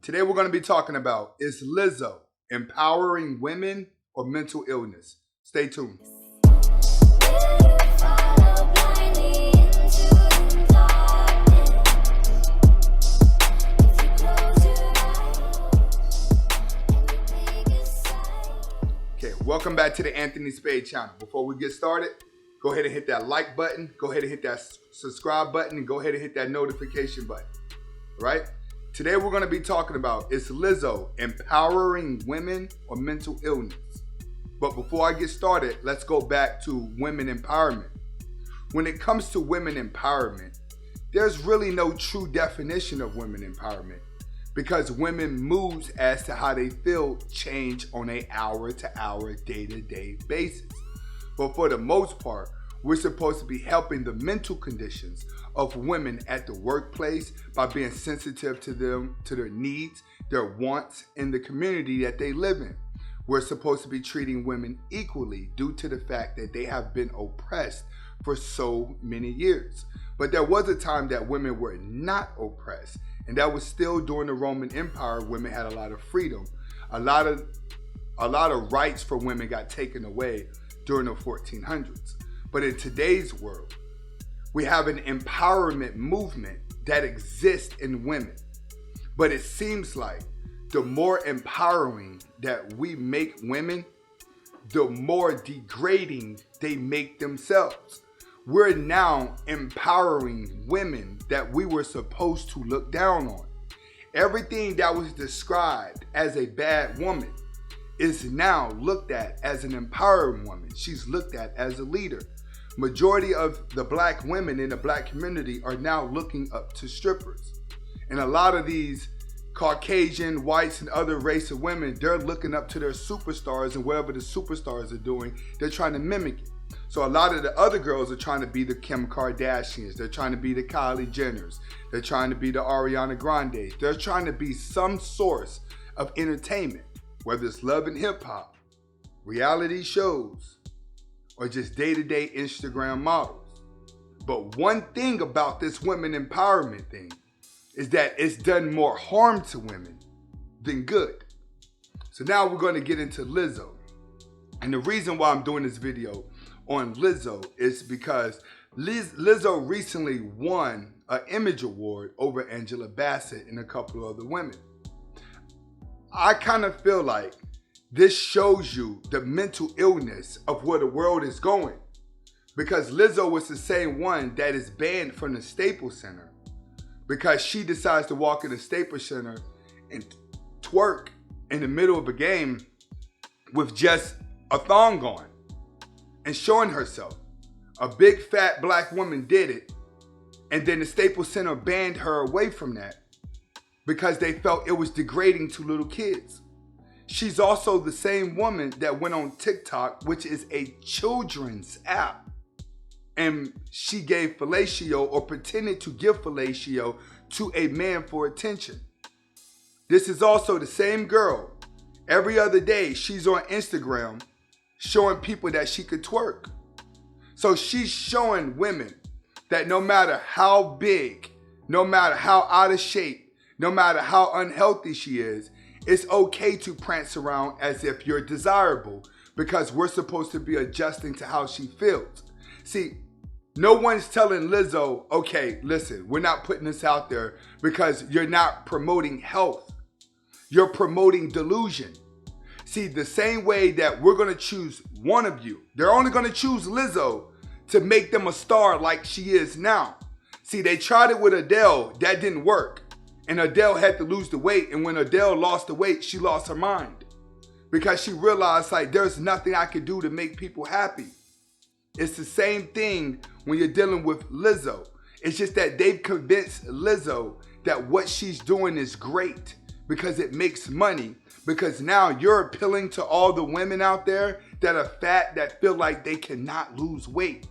Today we're going to be talking about, is Lizzo empowering women or mental illness? Stay tuned. Okay, welcome back to the Anthony Spade channel. Before we get started, go ahead and hit that like button, go ahead and hit that subscribe button, and go ahead and hit that notification button, all right? Today we're going to be talking about, is Lizzo empowering women or mental illness? But before I get started, let's go back to women empowerment. When it comes to women empowerment, there's really no true definition of women empowerment because women moods as to how they feel change on an hour-to-hour, day-to-day basis. But for the most part, we're supposed to be helping the mental conditions of women at the workplace by being sensitive to them, to their needs, their wants, and the community that they live in. We're supposed to be treating women equally due to the fact that they have been oppressed for so many years. But there was a time that women were not oppressed, and that was still during the Roman Empire. Women had a lot of freedom. A lot of rights for women got taken away during the 1400s. But in today's world, we have an empowerment movement that exists in women. But it seems like the more empowering that we make women, the more degrading they make themselves. We're now empowering women that we were supposed to look down on. Everything that was described as a bad woman is now looked at as an empowering woman. She's looked at as a leader. Majority of the black women in the black community are now looking up to strippers. And a lot of these Caucasian, whites, and other race of women, they're looking up to their superstars, and whatever the superstars are doing, they're trying to mimic it. So a lot of the other girls are trying to be the Kim Kardashians. They're trying to be the Kylie Jenners. They're trying to be the Ariana Grandes. They're trying to be some source of entertainment, whether it's love and hip hop, reality shows, or just day-to-day Instagram models. But one thing about this women empowerment thing is that it's done more harm to women than good. So now we're going to get into Lizzo. And the reason why I'm doing this video on Lizzo is because Lizzo recently won an Image Award over Angela Bassett and a couple of other women. I kind of feel like this shows you the mental illness of where the world is going. Because Lizzo was the same one that is banned from the Staples Center because she decides to walk in the Staples Center and twerk in the middle of a game with just a thong on and showing herself. A big fat black woman did it, and then the Staples Center banned her away from that because they felt it was degrading to little kids. She's also the same woman that went on TikTok, which is a children's app, and she gave fellatio or pretended to give fellatio to a man for attention. This is also the same girl. Every other day, she's on Instagram showing people that she could twerk. So she's showing women that no matter how big, no matter how out of shape, no matter how unhealthy she is, it's okay to prance around as if you're desirable because we're supposed to be adjusting to how she feels. See, no one's telling Lizzo, okay, listen, we're not putting this out there because you're not promoting health. You're promoting delusion. See, the same way that we're going to choose one of you, they're only going to choose Lizzo to make them a star like she is now. See, they tried it with Adele. That didn't work. And Adele had to lose the weight. And when Adele lost the weight, she lost her mind. Because she realized, like, there's nothing I can do to make people happy. It's the same thing when you're dealing with Lizzo. It's just that they've convinced Lizzo that what she's doing is great because it makes money. Because now you're appealing to all the women out there that are fat, that feel like they cannot lose weight.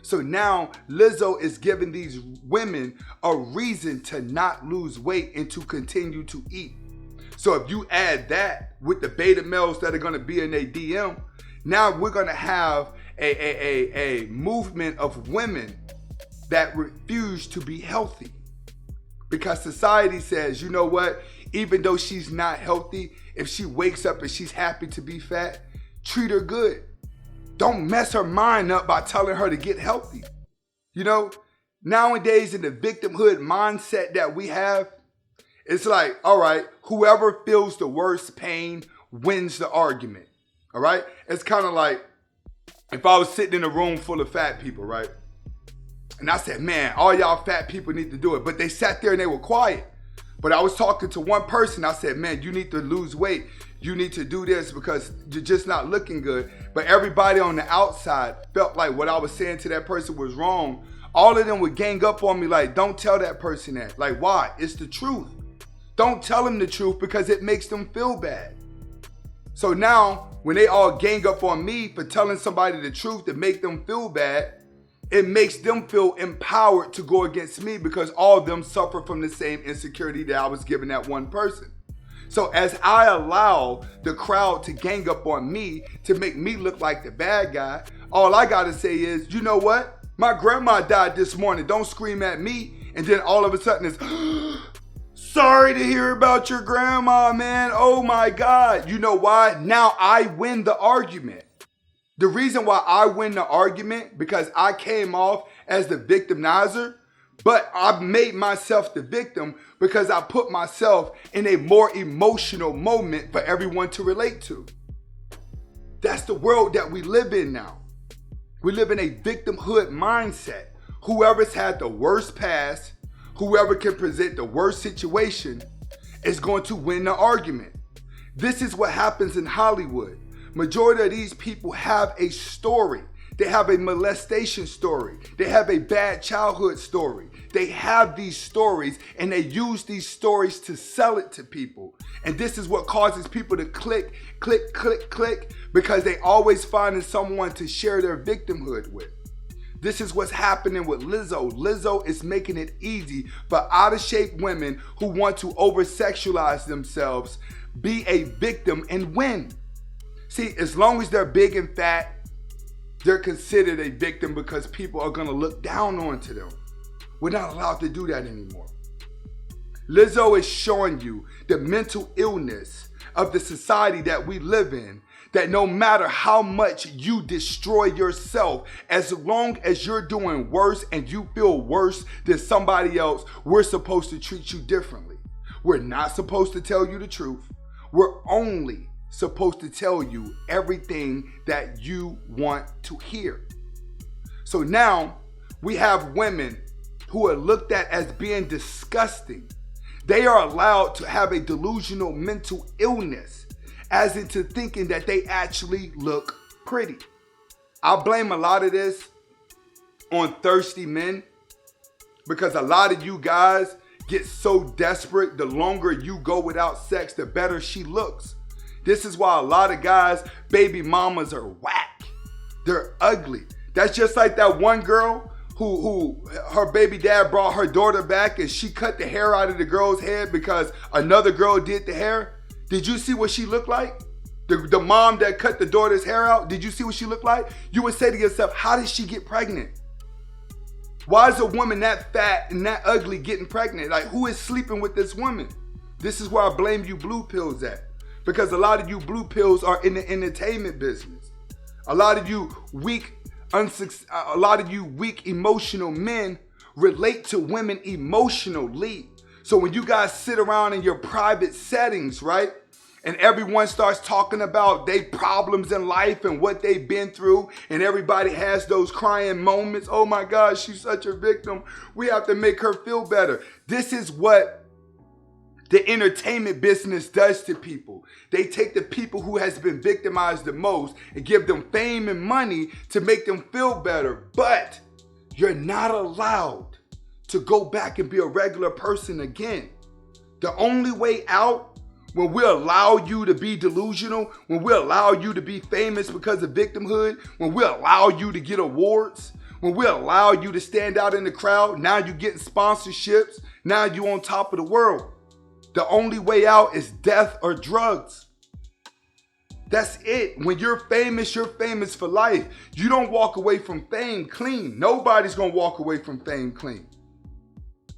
So now Lizzo is giving these women a reason to not lose weight and to continue to eat. So if you add that with the beta males that are going to be in their DM, now we're going to have a movement of women that refuse to be healthy. Because society says, you know what, even though she's not healthy, if she wakes up and she's happy to be fat, treat her good. Don't mess her mind up by telling her to get healthy. You know, nowadays in the victimhood mindset that we have, it's like, all right, whoever feels the worst pain wins the argument. All right? It's kind of like if I was sitting in a room full of fat people, right? And I said, man, all y'all fat people need to do it. But they sat there and they were quiet. But I was talking to one person. I said, man, you need to lose weight. You need to do this because you're just not looking good. But everybody on the outside felt like what I was saying to that person was wrong. All of them would gang up on me like, don't tell that person that. Like, why? It's the truth. Don't tell them the truth because it makes them feel bad. So now, when they all gang up on me for telling somebody the truth to make them feel bad, it makes them feel empowered to go against me because all of them suffer from the same insecurity that I was giving that one person. So as I allow the crowd to gang up on me to make me look like the bad guy, all I gotta say is, you know what? My grandma died this morning. Don't scream at me. And then all of a sudden it's, sorry to hear about your grandma, man. Oh my God. You know why? Now I win the argument. The reason why I win the argument, because I came off as the victimizer, but I made myself the victim because I put myself in a more emotional moment for everyone to relate to. That's the world that we live in now. We live in a victimhood mindset. Whoever's had the worst past, whoever can present the worst situation is going to win the argument. This is what happens in Hollywood. Majority of these people have a story. They have a molestation story. They have a bad childhood story. They have these stories and they use these stories to sell it to people. And this is what causes people to click, click, click, click, because they always finding someone to share their victimhood with. This is what's happening with Lizzo. Lizzo is making it easy for out-of-shape women who want to over-sexualize themselves, be a victim and win. See, as long as they're big and fat, they're considered a victim because people are going to look down onto them. We're not allowed to do that anymore. Lizzo is showing you the mental illness of the society that we live in, that no matter how much you destroy yourself, as long as you're doing worse and you feel worse than somebody else, we're supposed to treat you differently. We're not supposed to tell you the truth. We're only supposed to tell you everything that you want to hear. So now we have women who are looked at as being disgusting. They are allowed to have a delusional mental illness, as into thinking that they actually look pretty. I blame a lot of this on thirsty men, because a lot of you guys get so desperate. The longer you go without sex, the better she looks. This is why a lot of guys' baby mamas are whack. They're ugly. That's just like that one girl who her baby dad brought her daughter back and she cut the hair out of the girl's head because another girl did the hair. Did you see what she looked like? The mom that cut the daughter's hair out, did you see what she looked like? You would say to yourself, how did she get pregnant? Why is a woman that fat and that ugly getting pregnant? Like, who is sleeping with this woman? This is where I blame you blue pills at. Because a lot of you blue pills are in the entertainment business. A lot of you weak emotional men relate to women emotionally. So when you guys sit around in your private settings, right? And everyone starts talking about their problems in life and what they've been through, and everybody has those crying moments. Oh my God, she's such a victim. We have to make her feel better. This is what the entertainment business does to people. They take the people who has been victimized the most and give them fame and money to make them feel better. But you're not allowed to go back and be a regular person again. The only way out, when we allow you to be delusional, when we allow you to be famous because of victimhood, when we allow you to get awards, when we allow you to stand out in the crowd, now you're getting sponsorships, now you're on top of the world. The only way out is death or drugs. That's it. When you're famous for life. You don't walk away from fame clean. Nobody's gonna walk away from fame clean.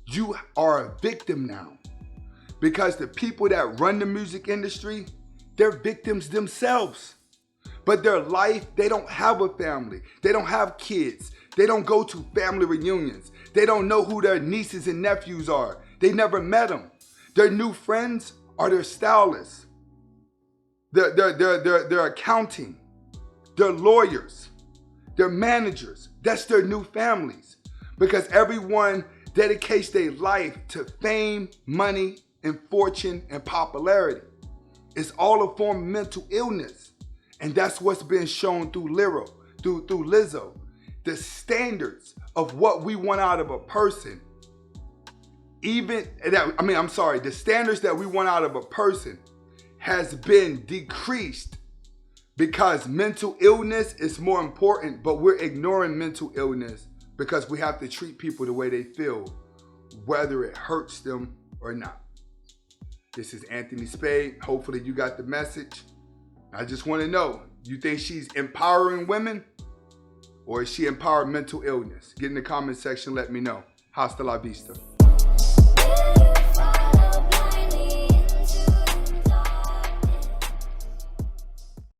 You are a victim now. Because the people that run the music industry, they're victims themselves. But their life, they don't have a family. They don't have kids. They don't go to family reunions. They don't know who their nieces and nephews are. They never met them. Their new friends are their stylists, their accounting, their lawyers, their managers. That's their new families. Because everyone dedicates their life to fame, money, and fortune and popularity. It's all a form of mental illness. And that's what's been shown through Lizzo. The standards of what we want out of a person, the standards that we want out of a person has been decreased because mental illness is more important, but we're ignoring mental illness because we have to treat people the way they feel, whether it hurts them or not. This is Anthony Spade. Hopefully you got the message. I just want to know, you think she's empowering women or is she empowering mental illness? Get in the comment section, let me know. Hasta la vista.